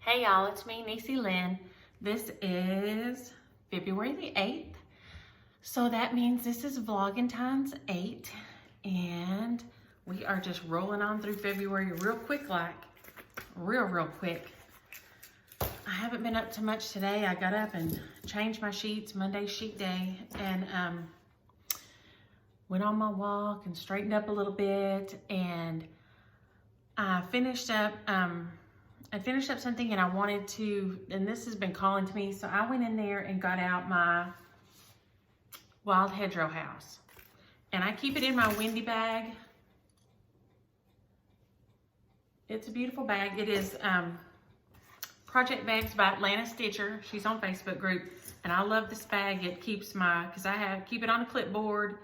Hey y'all, it's me, Niecy Lynn. This is February the 8th. So that means this is Vlogentines 8. And we are just rolling on through February real quick, real quick. I haven't been up to much today. I got up and changed my sheets, Monday's sheet day, and went on my walk and straightened up a little bit. And I finished up something, and I wanted to, and this has been calling to me, so I went in there and got out my wild hedgerow house. And I keep it in my windy bag. It's a beautiful bag. It is Project Bags by Atlanta Stitcher. She's on Facebook group, and I love this bag. It keeps because I keep it on a clipboard,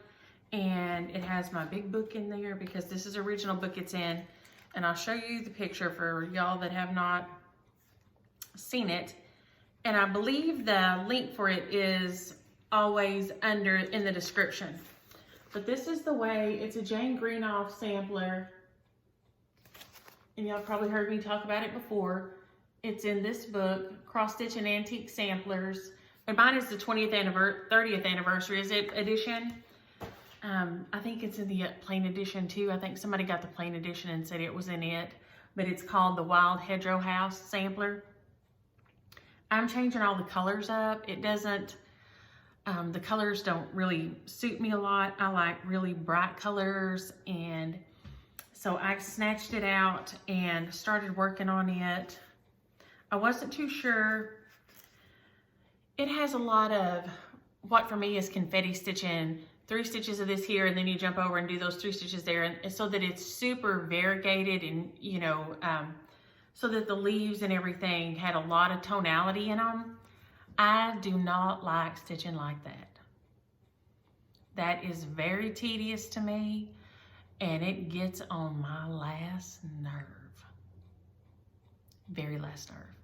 and it has my big book in there because this is the original book it's in. And I'll show you the picture for y'all that have not seen it. And I believe the link for it is always in the description. But this is the way, it's a Jane Greenoff sampler. And y'all probably heard me talk about it before. It's in this book, Cross Stitch and Antique Samplers. And mine is the 30th anniversary, is it, edition? I think it's in the plain edition too. I think somebody got the plain edition and said it was in it, but it's called the Wild Hedgerow House Sampler. I'm changing all the colors up. It doesn't, the colors don't really suit me a lot. I like really bright colors, and so I snatched it out and started working on it. I wasn't too sure. It has a lot of what for me is confetti stitching. 3 stitches of this here, and then you jump over and do those 3 stitches there, and so that it's super variegated, and you know, so that the leaves and everything had a lot of tonality in them. I do not like stitching like that. That is very tedious to me, and it gets on my last nerve. Very last nerve.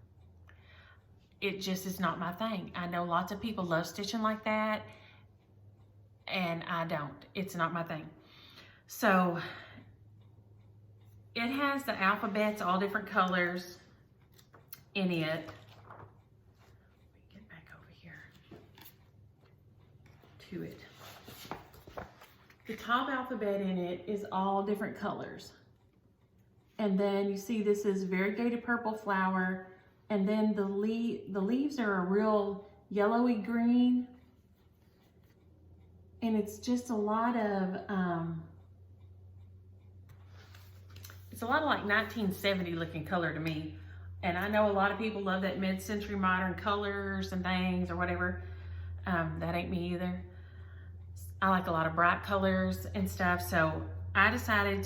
It just is not my thing. I know lots of people love stitching like that, and I don't. It's not my thing. So it has the alphabets, all different colors in it. Get back over here to it. The top alphabet in it is all different colors. And then you see this is variegated purple flower, and then the leaves are a real yellowy green. And it's just a lot of, it's a lot of like 1970 looking color to me. And I know a lot of people love that mid-century modern colors and things or whatever. That ain't me either. I like a lot of bright colors and stuff. So I decided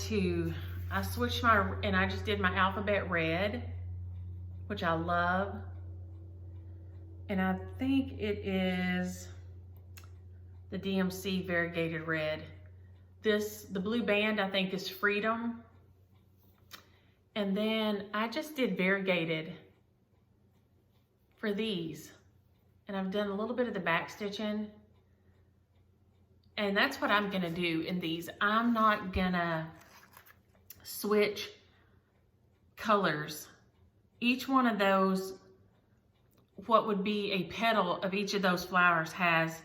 I switched and I just did my alphabet red, which I love. And I think it is the DMC variegated red. The blue band I think is Freedom. And then I just did variegated for these. And I've done a little bit of the back stitching. And that's what I'm gonna do in these. I'm not gonna switch colors. Each one of those, what would be a petal of each of those flowers has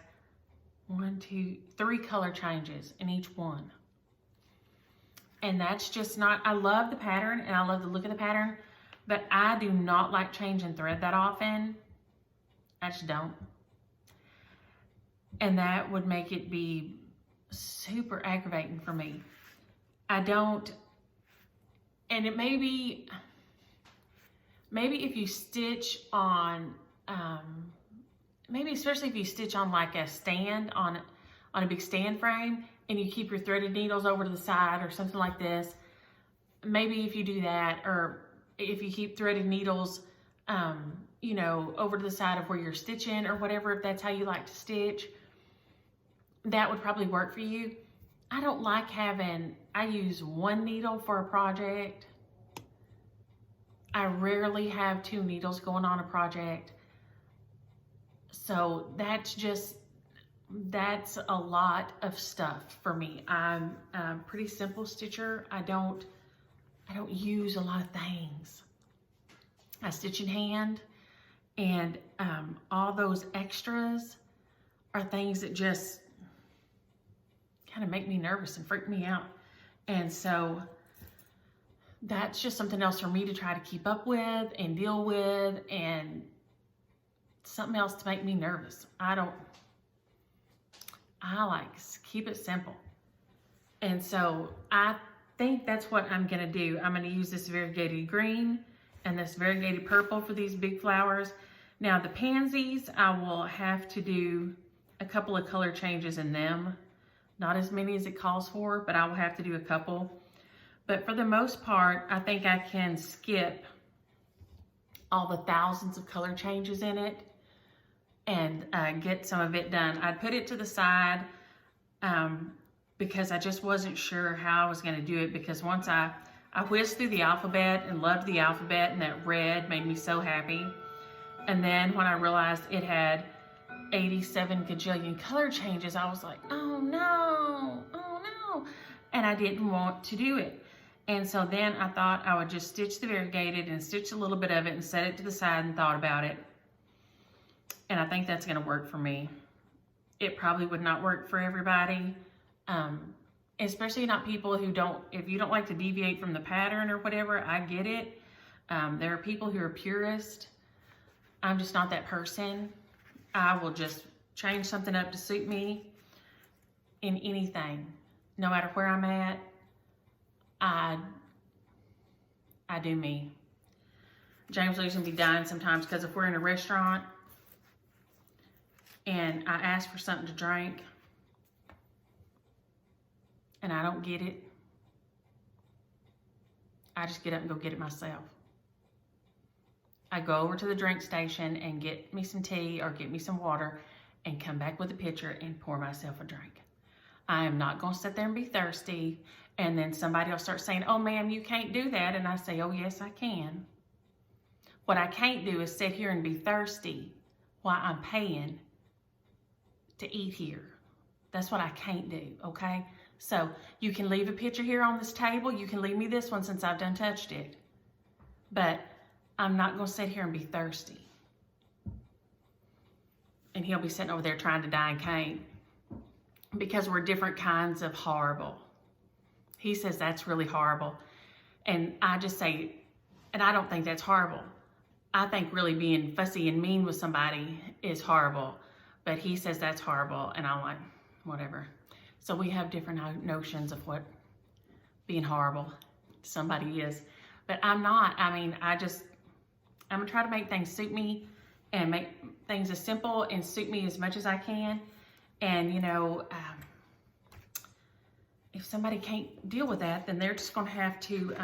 1, 2, 3 color changes in each one. And that's just not, I love the pattern and I love the look of the pattern, but I do not like changing thread that often. I just don't. And that would make it be super aggravating for me. I don't, and it may be, maybe if you stitch on, maybe especially if you stitch on like a stand, on a big stand frame, and you keep your threaded needles over to the side or something like this, maybe if you do that, or if you keep threaded needles, you know, over to the side of where you're stitching or whatever, if that's how you like to stitch, that would probably work for you. I don't like I use 1 needle for a project. I rarely have 2 needles going on a project. So that's a lot of stuff for me. I'm a pretty simple stitcher. I don't use a lot of things. I stitch in hand, and all those extras are things that just kind of make me nervous and freak me out. And so that's just something else for me to try to keep up with and deal with, and something else to make me nervous. I like keep it simple. And so I think that's what I'm gonna do. I'm gonna use this variegated green and this variegated purple for these big flowers. Now the pansies, I will have to do a couple of color changes in them. Not as many as it calls for, but I will have to do a couple. But for the most part, I think I can skip all the thousands of color changes in it and get some of it done. I'd put it to the side because I just wasn't sure how I was gonna do it, because once I whizzed through the alphabet and loved the alphabet, and that red made me so happy. And then when I realized it had 87 gajillion color changes, I was like, oh no, oh no. And I didn't want to do it. And so then I thought I would just stitch the variegated and stitch a little bit of it and set it to the side and thought about it. And I think that's gonna work for me. It probably would not work for everybody, especially not people who don't, if you don't like to deviate from the pattern or whatever, I get it. There are people who are purist. I'm just not that person. I will just change something up to suit me in anything, no matter where I'm at. I do me. James will usually be dying sometimes because if we're in a restaurant and I ask for something to drink and I don't get it, I just get up and go get it myself. I go over to the drink station and get me some tea or get me some water and come back with a pitcher and pour myself a drink. I am not going to sit there and be thirsty, and then somebody will start saying, oh ma'am, you can't do that. And I say, oh yes, I can. What I can't do is sit here and be thirsty while I'm paying to eat here. That's what I can't do, okay? So you can leave a pitcher here on this table. You can leave me this one since I've done touched it. But I'm not going to sit here and be thirsty. And he'll be sitting over there trying to die and can't, because we're different kinds of horrible. He says that's really horrible. And I just say, and I don't think that's horrible. I think really being fussy and mean with somebody is horrible. But he says that's horrible. And I'm like, whatever. So we have different notions of what being horrible to somebody is. But I'm not. I mean, I'm going to try to make things suit me and make things as simple and suit me as much as I can. And, you know, if somebody can't deal with that, then they're just going to have to,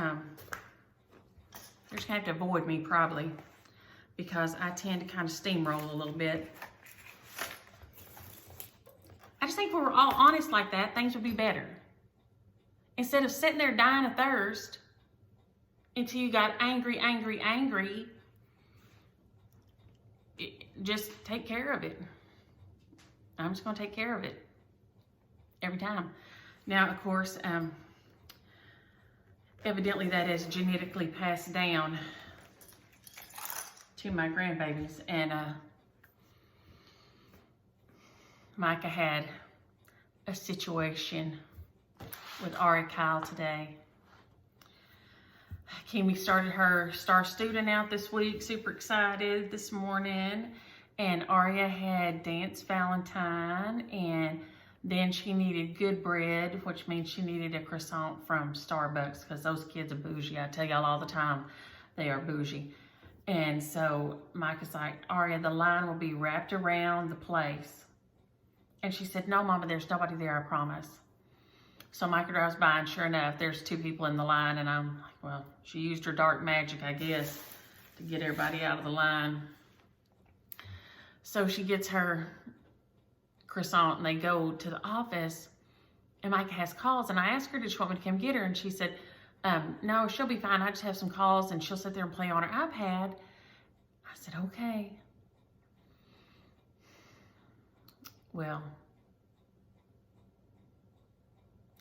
avoid me probably, because I tend to kind of steamroll a little bit. I just think if we were all honest like that, things would be better. Instead of sitting there dying of thirst until you got angry, just take care of it. I'm just going to take care of it every time. Now, of course, evidently that is genetically passed down to my grandbabies. And Micah had a situation with Ari Kyle today. Kimmy started her star student out this week, super excited this morning. And Aria had Dance Valentine, and then she needed good bread, which means she needed a croissant from Starbucks, because those kids are bougie. I tell y'all all the time, they are bougie. And so Micah's like, Aria, the line will be wrapped around the place. And she said, no, Mama, there's nobody there, I promise. So Micah drives by, and sure enough, there's 2 people in the line. And I'm like, well, she used her dark magic, I guess, to get everybody out of the line. So she gets her croissant, and they go to the office, and Micah has calls. And I asked her, did she want me to come get her? And she said, no, she'll be fine. I just have some calls, and she'll sit there and play on her iPad. I said, okay. Well,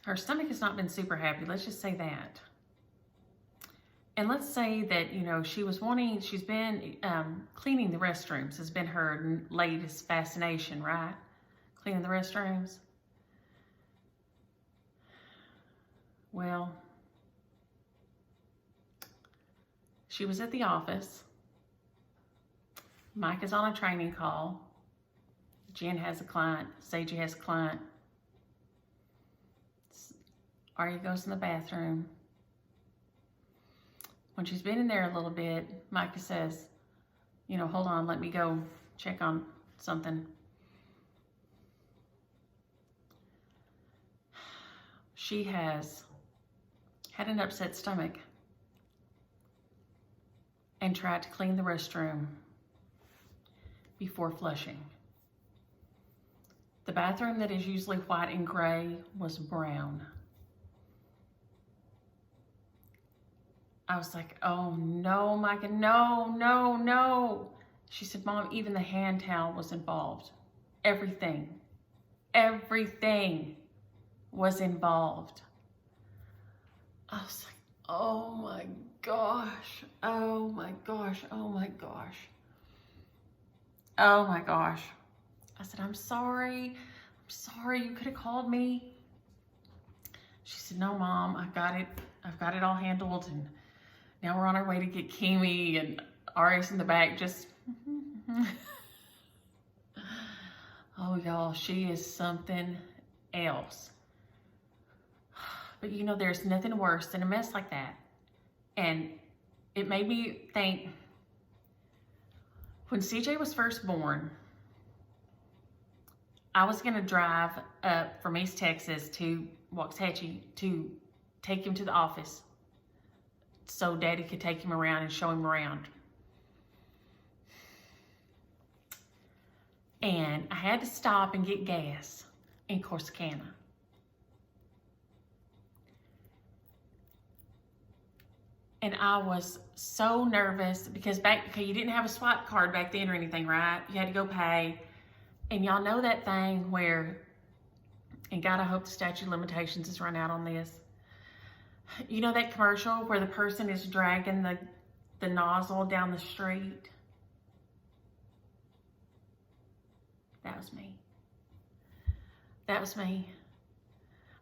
her stomach has not been super happy. Let's just say that. And let's say that, you know, she's been cleaning the restrooms, has been her latest fascination, right? Cleaning the restrooms. Well, she was at the office. Mike is on a training call. Jen has a client. Sagey has a client. Arya goes in the bathroom. When she's been in there a little bit, Micah says, you know, hold on, let me go check on something. She has had an upset stomach and tried to clean the restroom before flushing. The bathroom that is usually white and gray was brown. I was like, oh no, Micah, no, no, no. She said, Mom, even the hand towel was involved. Everything was involved. I was like, oh my gosh, oh my gosh, oh my gosh. Oh my gosh. I said, I'm sorry, you could have called me. She said, no, Mom, I've got it all handled, and now we're on our way to get Kimi, and Ari's in the back just, oh y'all, she is something else. But you know, there's nothing worse than a mess like that. And it made me think, when CJ was first born, I was gonna drive up from East Texas to Waxahachie to take him to the office so Daddy could take him around and show him around. And I had to stop and get gas in Corsicana. And I was so nervous because you didn't have a swipe card back then or anything, right? You had to go pay. And y'all know that thing where, and God, I hope the statute of limitations is run out on this. You know that commercial where the person is dragging the nozzle down the street? That was me. That was me.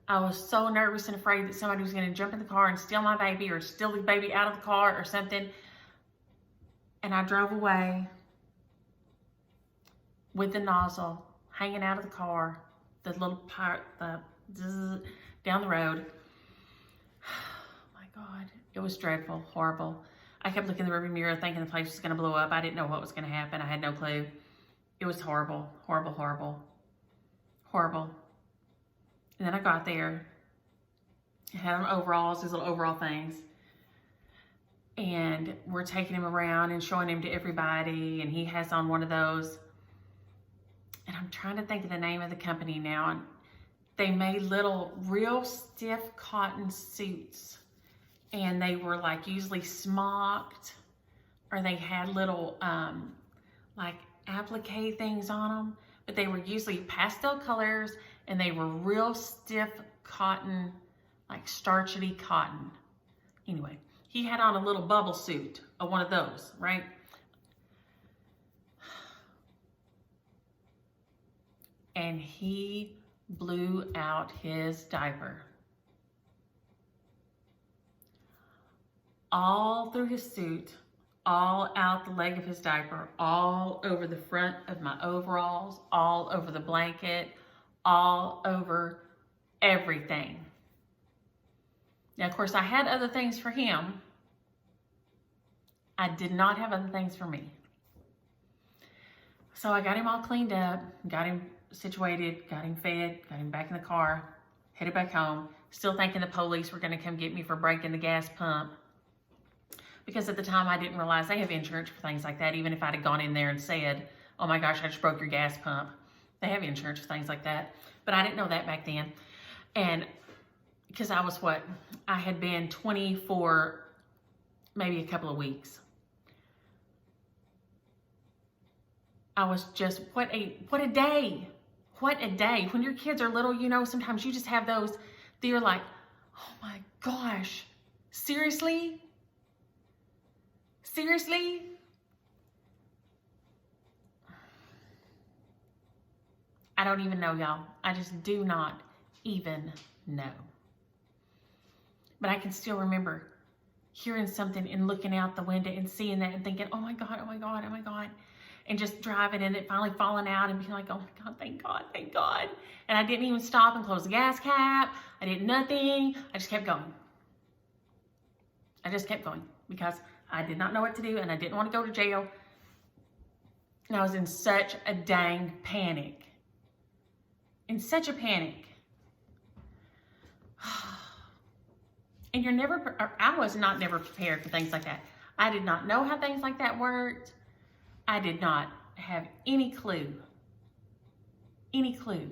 I was so nervous and afraid that somebody was going to jump in the car and steal my baby or steal the baby out of the car or something. And I drove away with the nozzle hanging out of the car, the little part, down the road. Oh my God, it was dreadful, horrible. I kept looking in the rearview mirror thinking the place was going to blow up. I didn't know what was going to happen. I had no clue. It was horrible, horrible, horrible, horrible. And then I got there, I had on overalls, these little overall things. And we're taking him around and showing him to everybody, and he has on one of those. And I'm trying to think of the name of the company now. And they made little real stiff cotton suits. And they were like usually smocked, or they had little like applique things on them. But they were usually pastel colors, and they were real stiff cotton, like starchy cotton. Anyway, he had on a little bubble suit, one of those, right? And he blew out his diaper. All through his suit, all out the leg of his diaper, all over the front of my overalls, all over the blanket, all over everything. Now, of course, I had other things for him. I did not have other things for me. So I got him all cleaned up, got him situated, got him fed, got him back in the car, headed back home, still thinking the police were going to come get me for breaking the gas pump. Because at the time I didn't realize they have insurance for things like that. Even if I'd have gone in there and said, oh my gosh, I just broke your gas pump. They have insurance for things like that. But I didn't know that back then. And because I was I had been 20 for maybe a couple of weeks. I was just, what a day. What a day. When your kids are little, you know, sometimes you just have those, you're like, oh my gosh, seriously? Seriously? I don't even know, y'all. I just do not even know. But I can still remember hearing something and looking out the window and seeing that and thinking, oh my God, oh my God, oh my God. And just driving and it finally falling out and being like, oh my God, thank God, thank God. And I didn't even stop and close the gas cap. I did nothing. I just kept going. I just kept going because I did not know what to do and I didn't want to go to jail. And I was in such a dang panic. In such a panic. And you're never, or I was not never prepared for things like that. I did not know how things like that worked. I did not have any clue. Any clue.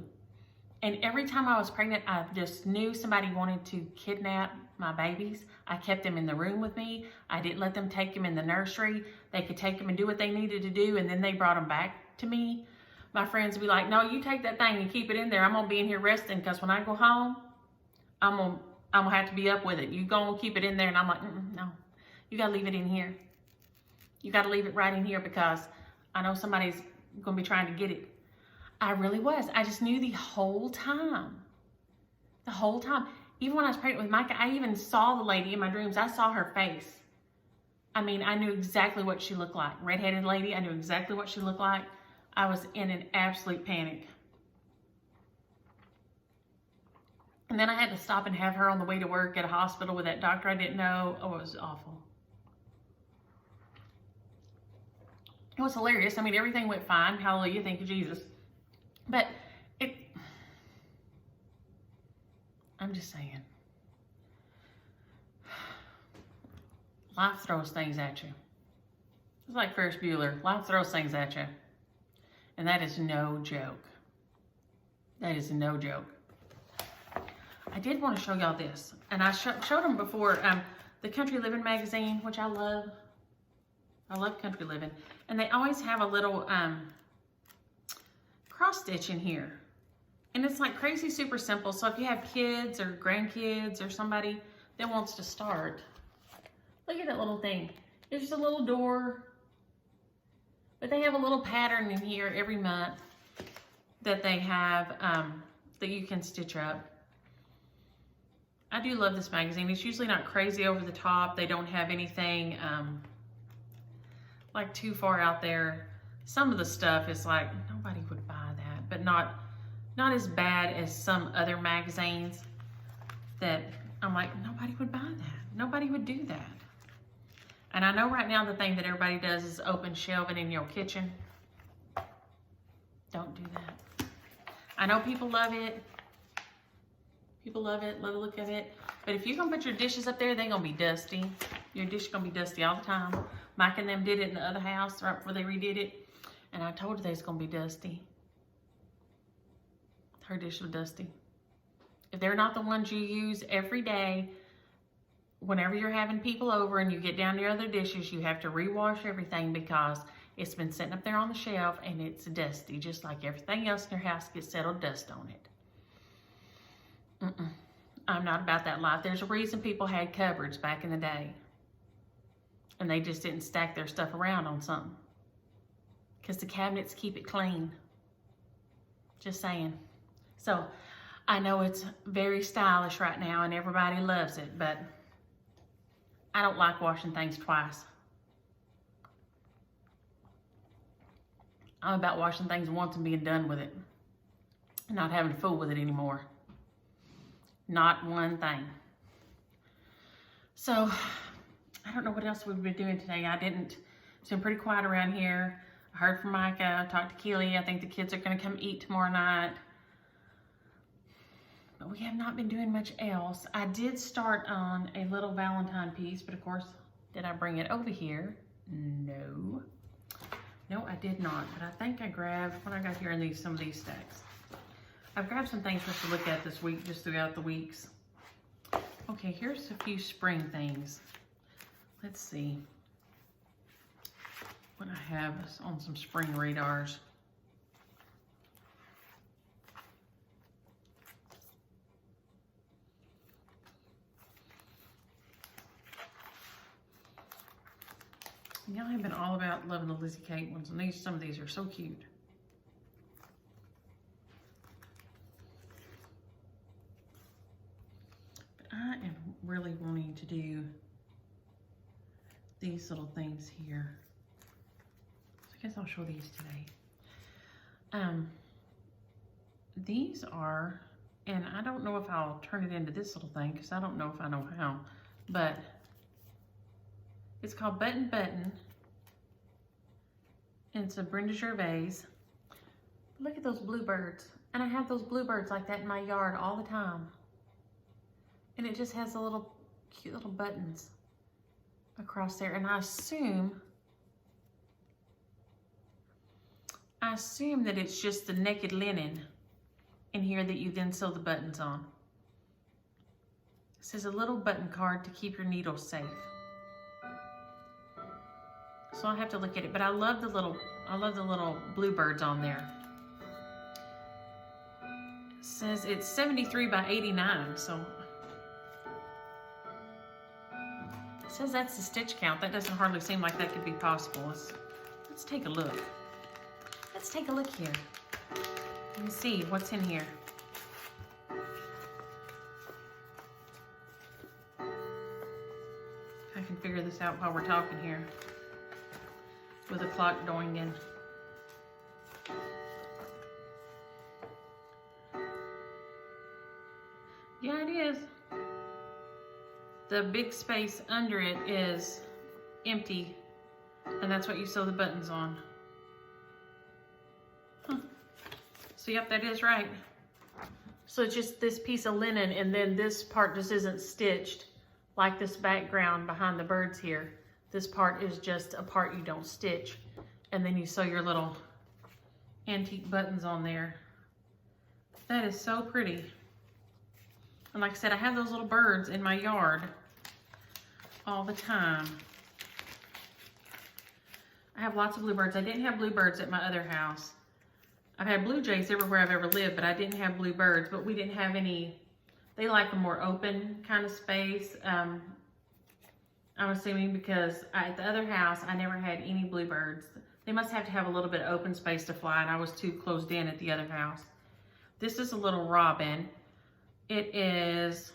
And every time I was pregnant, I just knew somebody wanted to kidnap my babies. I kept them in the room with me. I didn't let them take them in the nursery. They could take them and do what they needed to do, and then they brought them back to me. My friends would be like, no, you take that thing and keep it in there. I'm going to be in here resting because when I go home, I'm going to have to be up with it. You go and keep it in there. And I'm like, no, you got to leave it in here. You got to leave it right in here because I know somebody's going to be trying to get it. I really was. I just knew the whole time. The whole time. Even when I was pregnant with Micah, I even saw the lady in my dreams. I saw her face. I mean, I knew exactly what she looked like. Redheaded lady, I knew exactly what she looked like. I was in an absolute panic. And then I had to stop and have her on the way to work at a hospital with that doctor I didn't know. Oh, it was awful. It was hilarious. I mean, everything went fine. Hallelujah, thank you, Jesus. But I'm just saying. Life throws things at you. It's like Ferris Bueller. Life throws things at you. And that is no joke. That is no joke. I did want to show y'all this. And I showed them before. The Country Living magazine, which I love. I love Country Living. And they always have a little cross stitch in here. And it's like crazy super simple. So if you have kids or grandkids or somebody that wants to start, look at that little thing. It's just a little door. But they have a little pattern in here every month that they have that you can stitch up. I do love this magazine. It's usually not crazy over the top. They don't have anything like too far out there. Some of the stuff is like, nobody would buy that, but not as bad as some other magazines that I'm like, nobody would buy that. Nobody would do that. And I know right now the thing that everybody does is open shelving in your kitchen. Don't do that. I know people love it. People love it, love the look of it. But if you're gonna put your dishes up there, they're gonna be dusty. Your dish is gonna be dusty all the time. Mike and them did it in the other house right before they redid it. And I told her they was gonna be dusty. Her dish was dusty. If they're not the ones you use every day, whenever you're having people over and you get down to your other dishes, you have to rewash everything because it's been sitting up there on the shelf and it's dusty, just like everything else in your house gets settled dust on it. I'm not about that life. There's a reason people had cupboards back in the day. And they just didn't stack their stuff around on something. Because the cabinets keep it clean. Just saying. So, I know it's very stylish right now and everybody loves it, but I don't like washing things twice. I'm about washing things once and being done with it. And not having to fool with it anymore. Not one thing. So, I don't know what else we've been doing today. It's been pretty quiet around here. I heard from Micah, talked to Keely. I think the kids are going to come eat tomorrow night. But we have not been doing much else. I did start on a little Valentine piece, but of course, did I bring it over here? No. No, I did not. But I think I grabbed, when I got here in some of these stacks, I've grabbed some things for us to look at this week, just throughout the weeks. Okay, here's a few spring things. Let's see what I have on some spring radars. Y'all have been all about loving the Lizzie Kate ones, and some of these are so cute. But I am really wanting to do these little things here. So I guess I'll show these today. These are, and I don't know if I'll turn it into this little thing because I don't know if I know how, but it's called Button Button. And it's a Brenda Gervais. Look at those bluebirds. And I have those bluebirds like that in my yard all the time. And it just has the little cute little buttons across there. And I assume that it's just the naked linen in here that you then sew the buttons on. It says a little button card to keep your needles safe. So I'll have to look at it, but I love the little bluebirds on there. It says it's 73 by 89, so it says that's the stitch count. That doesn't hardly seem like that could be possible. Let's take a look. Let's take a look here. Let me see what's in here. I can figure this out while we're talking here with the clock going in. Yeah, it is. The big space under it is empty, and that's what you sew the buttons on. Huh. So yep, that is right. So it's just this piece of linen, and then this part just isn't stitched like this background behind the birds here. This part is just a part you don't stitch, and then you sew your little antique buttons on there. That is so pretty. And like I said, I have those little birds in my yard all the time. I have lots of bluebirds. I didn't have bluebirds at my other house. I've had blue jays everywhere I've ever lived, but I didn't have bluebirds. But we didn't have any. They like a more open kind of space. I'm assuming because at the other house, I never had any bluebirds. They must have to have a little bit of open space to fly, and I was too closed in at the other house. This is a little robin. It is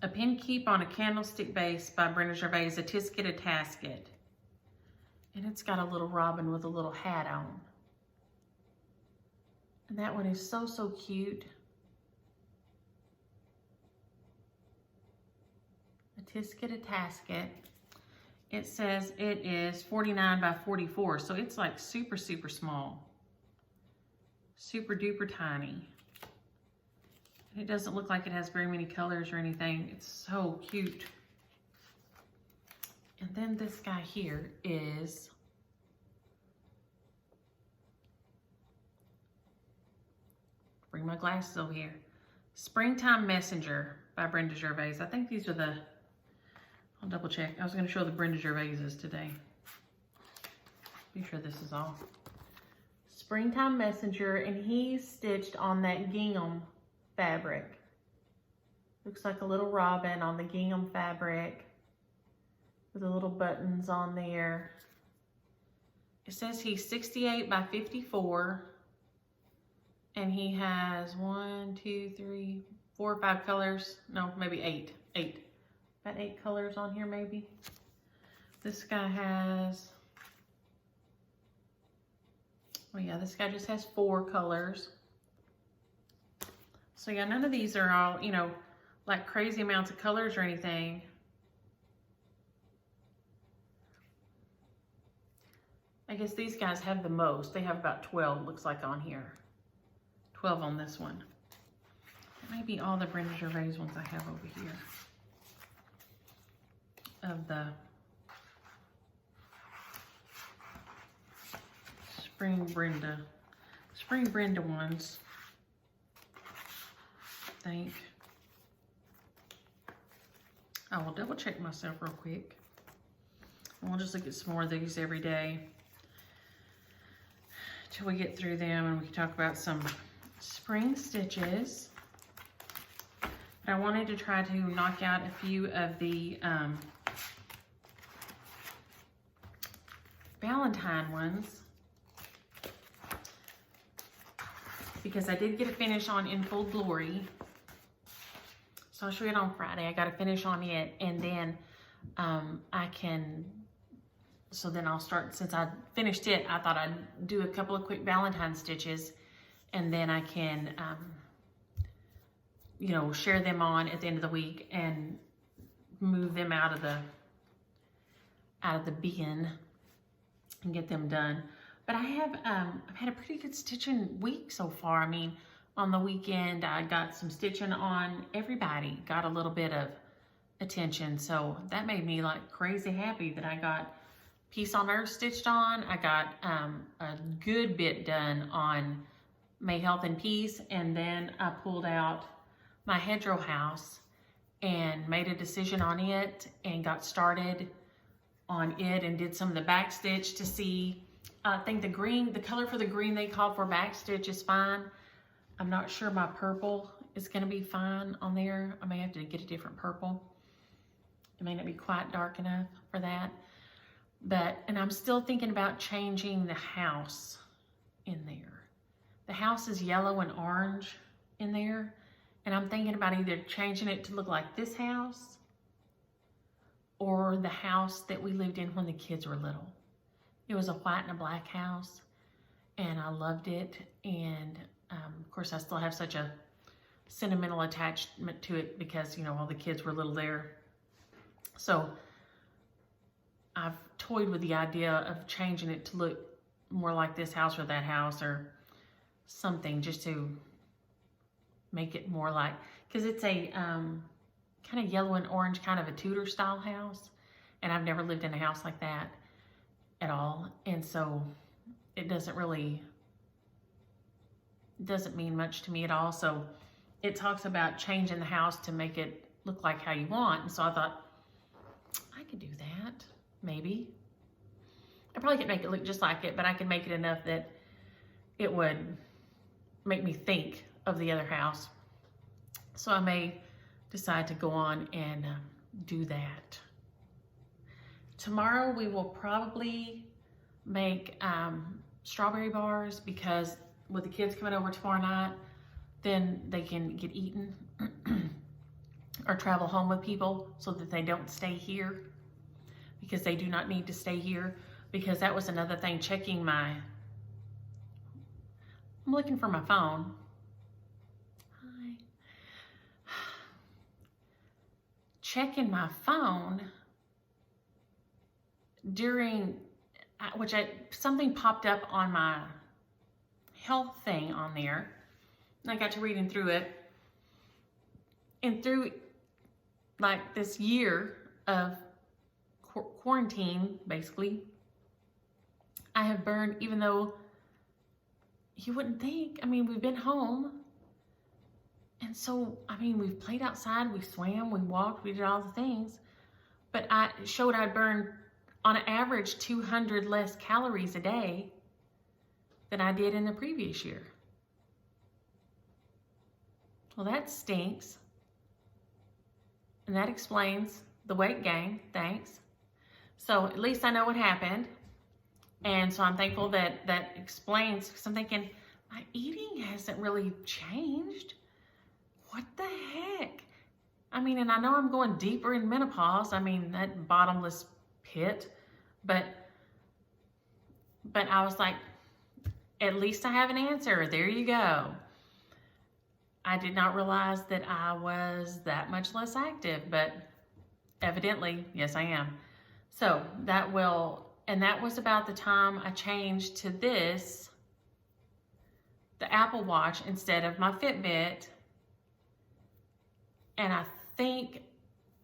a pin keep on a candlestick base by Brenda Gervais, a tisket, a tasket. And it's got a little robin with a little hat on. And that one is so, so cute. A tisket, a tasket. It says it is 49 by 44, so it's like super, super small. Super duper tiny. It doesn't look like it has very many colors or anything. It's so cute. And then this guy here is bring my glasses over here. Springtime Messenger by Brenda Gervais. I think these are the, I'll double check. I was going to show the Brenda Gervaises today. Be sure this is all. Springtime Messenger, and he's stitched on that gingham fabric. Looks like a little robin on the gingham fabric with the little buttons on there. It says he's 68 by 54, and he has 1, 2, 3, 4, 5 colors. No, maybe 8. About 8 colors on here maybe. This guy has, oh yeah, this guy just has 4 colors. So yeah, none of these are all, you know, like crazy amounts of colors or anything. I guess these guys have the most. They have about 12, looks like, on here. 12 on this one. That may be all the Brenda Gervais ones I have over here. Of the Spring Brenda ones. I think. I will double check myself real quick. And we'll just look at some more of these every day till we get through them, and we can talk about some spring stitches. But I wanted to try to knock out a few of the Valentine ones, because I did get a finish on In Full Glory. So I'll show you it on Friday. I got a finish on it, and then so then I'll start, since I finished it, I thought I'd do a couple of quick Valentine stitches, and then I can, you know, share them on at the end of the week and move them out of the bin and get them done. But I have, I've had a pretty good stitching week so far. I mean, on the weekend, I got some stitching on everybody, got a little bit of attention. So that made me like crazy happy that I got Peace on Earth stitched on. I got a good bit done on May Health and Peace. And then I pulled out my Hedgerow House and made a decision on it and got started on it and did some of the back stitch to see. I think the color for the green they called for back stitch is fine. I'm not sure my purple is gonna be fine on there. I may have to get a different purple. It may not be quite dark enough for that. And I'm still thinking about changing the house in there. The house is yellow and orange in there. And I'm thinking about either changing it to look like this house or the house that we lived in when the kids were little. It was a white and a black house, and I loved it. And of course, I still have such a sentimental attachment to it because, you know, all the kids were little there. So I've toyed with the idea of changing it to look more like this house or that house or something, just to make it more like, because it's a kind of yellow and orange, kind of a Tudor style house, and I've never lived in a house like that at all, and so it doesn't mean much to me at all. So it talks about changing the house to make it look like how you want, and so I thought I could do that. Maybe I probably could make it look just like it, but I could make it enough that it would make me think of the other house. So I may decide to go on and do that. Tomorrow we will probably make strawberry bars, because with the kids coming over tomorrow night, then they can get eaten or travel home with people so that they don't stay here, because they do not need to stay here. Because that was another thing, I'm looking for my phone. Hi. Checking my phone during, something popped up on my health thing on there, and I got to reading through it. And through like this year of quarantine, basically, I have burned, even though you wouldn't think, I mean, we've been home. And so, I mean, we've played outside, we swam, we walked, we did all the things. But I showed I'd burned, on an average, 200 less calories a day than I did in the previous year. Well, that stinks. And that explains the weight gain, thanks. So at least I know what happened. And so I'm thankful that that explains, because I'm thinking, my eating hasn't really changed. What the heck? I mean, and I know I'm going deeper in menopause. I mean, that bottomless pit. But I was like, at least I have an answer. There you go. I did not realize that I was that much less active, but evidently, yes, I am. So that was about the time I changed to this, the Apple Watch, instead of my Fitbit. And I think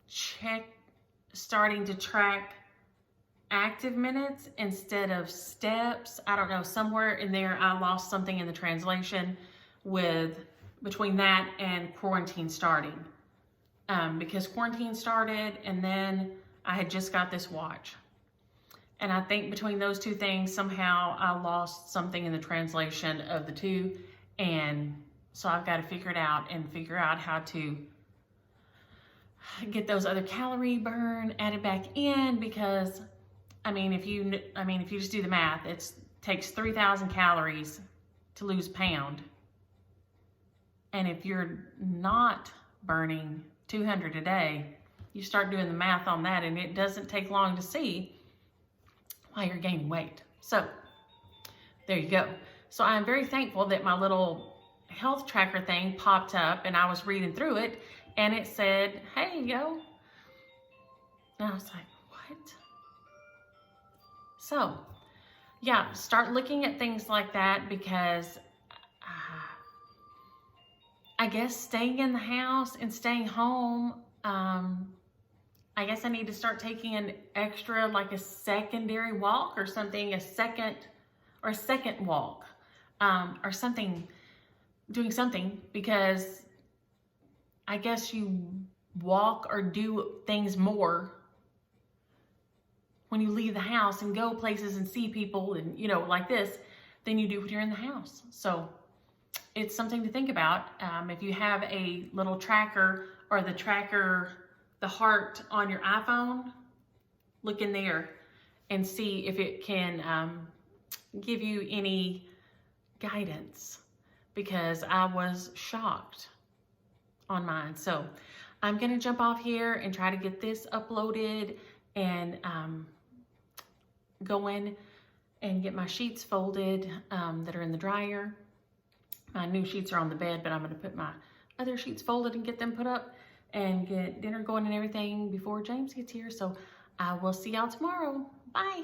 starting to track active minutes instead of steps. I don't know, somewhere in there I lost something in the translation between that and quarantine starting. Because quarantine started and then I had just got this watch. And I think between those two things, somehow I lost something in the translation of the two. And so I've got to figure it out and figure out how to get those other calorie burn added back in, because I mean, if you just do the math, it takes 3,000 calories to lose a pound. And if you're not burning 200 a day, you start doing the math on that, and it doesn't take long to see why you're gaining weight. So there you go. So I'm very thankful that my little health tracker thing popped up, and I was reading through it, and it said, hey, yo. And I was like, what? So yeah, start looking at things like that, because I guess staying in the house and staying home, I guess I need to start taking an extra, like a secondary walk or something, a second walk, or something, doing something, because I guess you walk or do things more when you leave the house and go places and see people and, you know, like this, than you do when you're in the house. So it's something to think about. If you have a little tracker, or the heart on your iPhone, look in there and see if it can give you any guidance, because I was shocked on mine. So I'm gonna jump off here and try to get this uploaded, and go in and get my sheets folded that are in the dryer. My new sheets are on the bed, but I'm gonna put my other sheets folded and get them put up, and get dinner going and everything before James gets here. So I will see y'all tomorrow. Bye.